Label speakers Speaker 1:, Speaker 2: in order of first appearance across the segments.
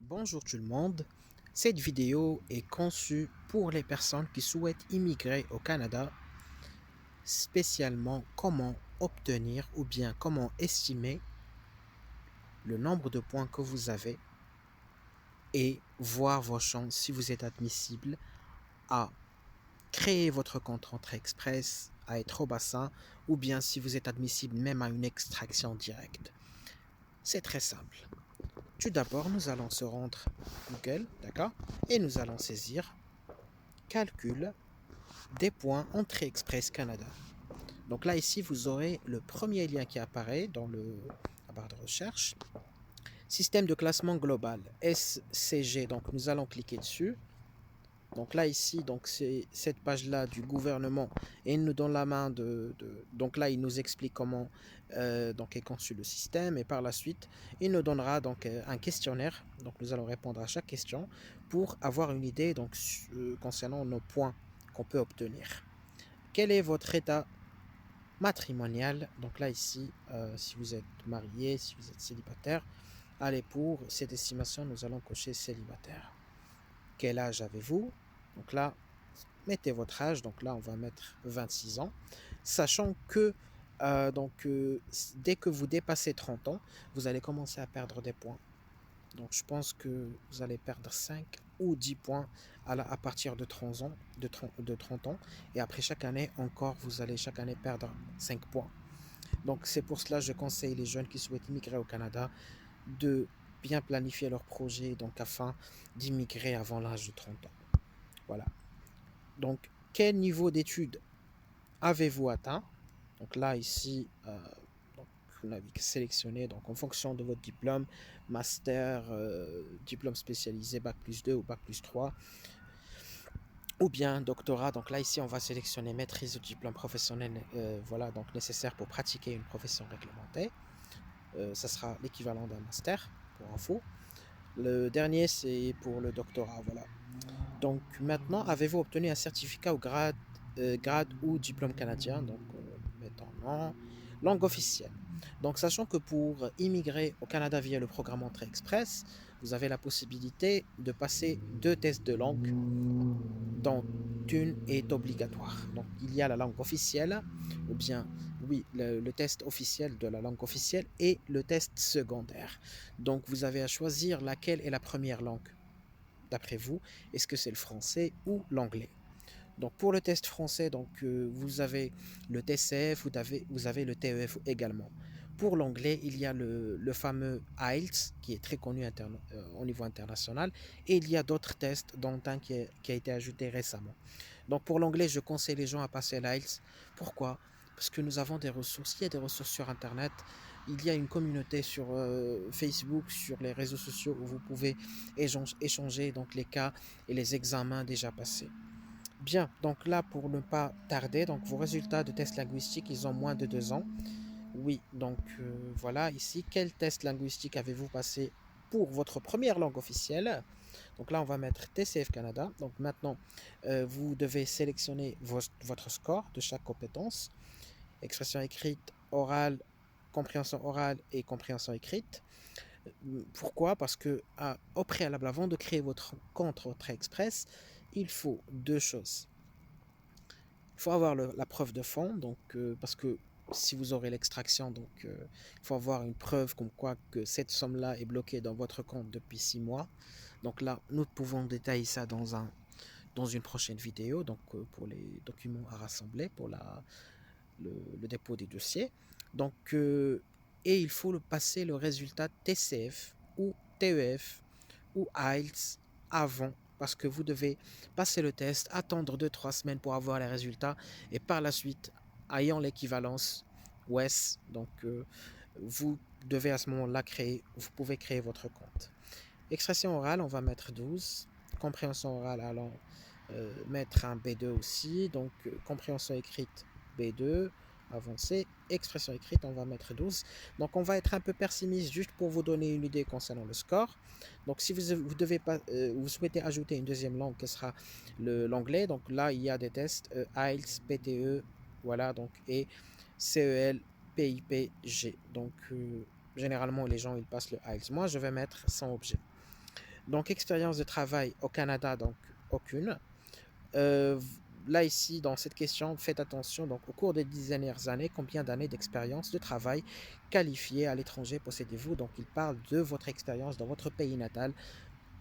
Speaker 1: Bonjour tout le monde, cette vidéo est conçue pour les personnes qui souhaitent immigrer au Canada, spécialement comment obtenir ou bien comment estimer le nombre de points que vous avez et voir vos chances si vous êtes admissible à créer votre compte rentrée express, à être au bassin ou bien si vous êtes admissible même à une extraction directe. C'est très simple. Tout d'abord, nous allons se rendre Google, d'accord? Et nous allons saisir calcul des points Entrée Express Canada. Donc là, ici, vous aurez le premier lien qui apparaît dans la barre de recherche. Système de classement global, SCG. Donc nous allons cliquer dessus. Donc là, ici, donc c'est cette page-là du gouvernement et il nous donne la main donc là, il nous explique comment donc est conçu le système et par la suite, il nous donnera donc un questionnaire. Donc nous allons répondre à chaque question pour avoir une idée donc concernant nos points qu'on peut obtenir. Quel est votre état matrimonial? Donc là, ici, si vous êtes marié, si vous êtes célibataire, allez, pour cette estimation, nous allons cocher célibataire. Quel âge avez-vous? Donc là, mettez votre âge. Donc là, on va mettre 26 ans. Sachant que dès que vous dépassez 30 ans, vous allez commencer à perdre des points. Donc je pense que vous allez perdre 5 ou 10 points à partir de 30 ans, de 30 ans. Et après chaque année, encore, vous allez chaque année perdre 5 points. Donc c'est pour cela que je conseille les jeunes qui souhaitent immigrer au Canada de bien planifier leur projet donc afin d'immigrer avant l'âge de 30 ans. Voilà. Donc quel niveau d'études avez-vous atteint? Donc là ici, donc, vous n'avez que sélectionné donc en fonction de votre diplôme, master, diplôme spécialisé, bac plus 2 ou bac plus 3 ou bien doctorat. Donc là ici on va sélectionner maîtrise ou diplôme professionnel, voilà, donc nécessaire pour pratiquer une profession réglementée. Ça sera l'équivalent d'un master pour info. Le dernier c'est pour le doctorat, voilà. Donc maintenant, avez-vous obtenu un certificat au grade ou diplôme canadien? Donc mettons non. Langue officielle. Donc sachant que pour immigrer au Canada via le programme Entrée Express, vous avez la possibilité de passer deux tests de langue dont une est obligatoire. Donc il y a la langue officielle, ou bien oui, le test officiel de la langue officielle et le test secondaire. Donc vous avez à choisir laquelle est la première langue. D'après vous, est-ce que c'est le français ou l'anglais? Donc pour le test français, donc, vous avez le TCF, vous avez le TEF également. Pour l'anglais, il y a le fameux IELTS qui est très connu au niveau international et il y a d'autres tests dont un qui a été ajouté récemment. Donc pour l'anglais, je conseille les gens à passer l'IELTS. Pourquoi? Parce que nous avons des ressources, il y a des ressources sur Internet, il y a une communauté sur Facebook, sur les réseaux sociaux où vous pouvez échanger donc les cas et les examens déjà passés. Bien, donc là pour ne pas tarder, donc vos résultats de test linguistique, ils ont moins de 2 ans. Oui, donc voilà ici, quel test linguistique avez-vous passé pour votre première langue officielle? Donc là, on va mettre TCF Canada. Donc maintenant, vous devez sélectionner votre score de chaque compétence. Expression écrite, orale, compréhension orale et compréhension écrite. Pourquoi? Parce que au préalable, avant de créer votre compte Retrait Express, il faut deux choses. Il faut avoir la preuve de fond, donc, parce que si vous aurez l'extraction, donc il faut avoir une preuve comme quoi que cette somme-là est bloquée dans votre compte depuis 6 mois. Donc là, nous pouvons détailler ça dans une prochaine vidéo, donc pour les documents à rassembler, pour le dépôt des dossiers. Donc, et il faut passer le résultat TCF ou TEF ou IELTS avant parce que vous devez passer le test, attendre 2 3 semaines pour avoir les résultats et par la suite, ayant l'équivalence WES, donc vous devez à ce moment-là vous pouvez créer votre compte. Expression orale, on va mettre 12. Compréhension orale, allons mettre un B2 aussi. Donc, compréhension écrite B2, avancée. Expression écrite, on va mettre 12. Donc, on va être un peu pessimiste juste pour vous donner une idée concernant le score. Donc, si vous, devez pas, vous souhaitez ajouter une deuxième langue, qui sera l'anglais, donc là, il y a des tests IELTS, PTE, voilà, donc, et CEL, PIPG. Donc, généralement, les gens, ils passent le IELTS. Moi, je vais mettre sans objet. Donc, expérience de travail au Canada, donc aucune. Euh, Là, ici, dans cette question, faites attention. Donc, au cours des 10 dernières années, combien d'années d'expérience de travail qualifiée à l'étranger possédez-vous? Donc, il parle de votre expérience dans votre pays natal,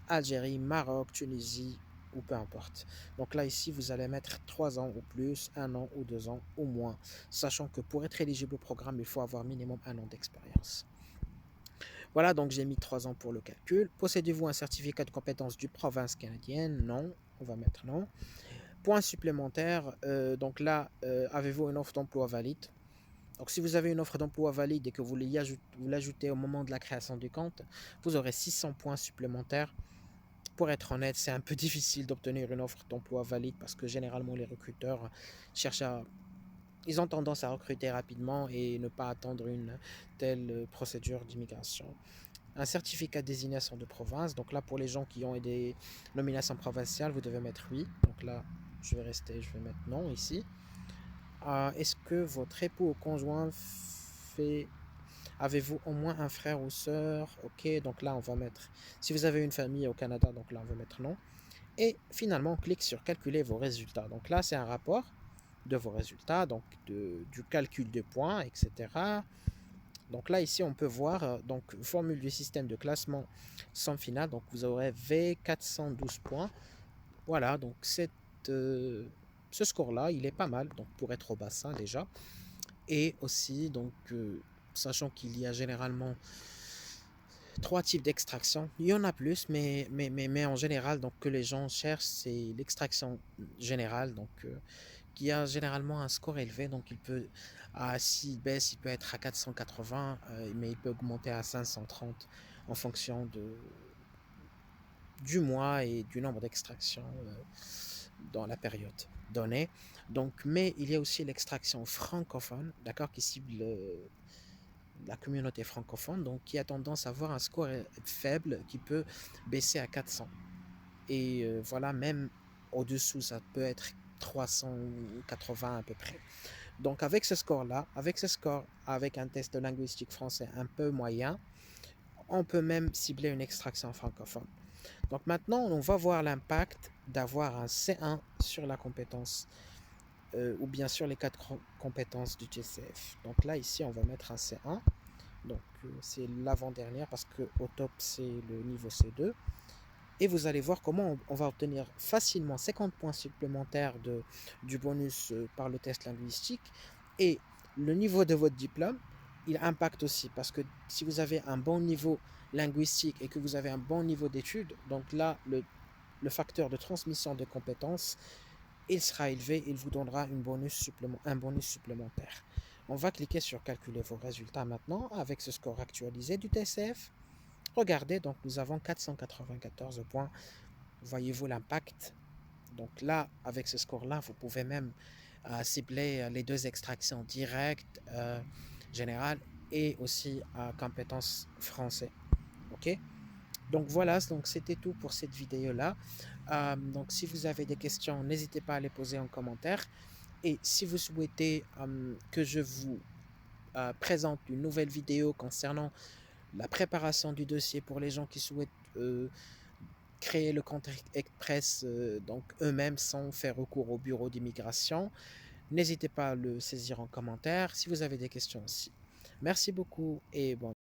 Speaker 1: Algérie, Maroc, Tunisie ou peu importe. Donc là, ici, vous allez mettre 3 ans ou plus, 1 an ou 2 ans ou moins, sachant que pour être éligible au programme, il faut avoir minimum 1 an d'expérience. Voilà, donc j'ai mis 3 ans pour le calcul. Possédez-vous un certificat de compétence du province canadienne? Non, on va mettre non. Point supplémentaire, donc là, avez-vous une offre d'emploi valide? Donc si vous avez une offre d'emploi valide et que vous l'ajoutez au moment de la création du compte, vous aurez 600 points supplémentaires. Pour être honnête, c'est un peu difficile d'obtenir une offre d'emploi valide parce que généralement les recruteurs cherchent à... Ils ont tendance à recruter rapidement et ne pas attendre une telle procédure d'immigration. Un certificat de désignation de province. Donc là, pour les gens qui ont des nominations provinciales, vous devez mettre oui. Donc là, je vais mettre non ici. Est-ce que votre époux ou conjoint fait... Avez-vous au moins un frère ou sœur? Ok, donc là, on va mettre... Si vous avez une famille au Canada, donc là, on va mettre non. Et finalement, on clique sur calculer vos résultats. Donc là, c'est un rapport de vos résultats, donc du calcul de points, etc. Donc là, ici, on peut voir donc formule du système de classement somme finale. Donc vous aurez V412 points. Voilà, donc euh, ce score-là, il est pas mal, donc pour être au bassin déjà. Et aussi, donc, sachant qu'il y a généralement 3 types d'extraction. Il y en a plus, mais en général, donc, que les gens cherchent, c'est l'extraction générale, donc, qui a généralement un score élevé. Donc, s'il baisse, il peut être à 480, mais il peut augmenter à 530 en fonction du mois et du nombre d'extractions dans la période donnée. Donc, mais il y a aussi l'extraction francophone, d'accord, qui cible la communauté francophone, donc qui a tendance à avoir un score faible qui peut baisser à 400. Et voilà, même au-dessous, ça peut être 380 à peu près. Donc avec ce score-là, avec un test de linguistique français un peu moyen, on peut même cibler une extraction francophone. Donc maintenant, on va voir l'impact d'avoir un C1 sur la compétence ou bien sur les 4 compétences du TCF. Donc là, ici, on va mettre un C1. Donc c'est l'avant-dernière parce que au top c'est le niveau C2. Et vous allez voir comment on va obtenir facilement 50 points supplémentaires du bonus par le test linguistique. Et le niveau de votre diplôme, il impacte aussi parce que si vous avez un bon niveau linguistique et que vous avez un bon niveau d'études, donc là, le facteur de transmission de compétences, il sera élevé, il vous donnera un bonus supplémentaire. On va cliquer sur calculer vos résultats maintenant avec ce score actualisé du TCF. Regardez, donc nous avons 494 points. Voyez-vous l'impact? Donc là, avec ce score-là, vous pouvez même cibler les 2 extractions directes, générales et aussi à compétences français. Ok? Donc voilà, donc c'était tout pour cette vidéo-là. Donc si vous avez des questions, n'hésitez pas à les poser en commentaire. Et si vous souhaitez que je vous présente une nouvelle vidéo concernant la préparation du dossier pour les gens qui souhaitent créer le compte express donc eux-mêmes sans faire recours au bureau d'immigration, n'hésitez pas à le saisir en commentaire si vous avez des questions aussi. Merci beaucoup et bon.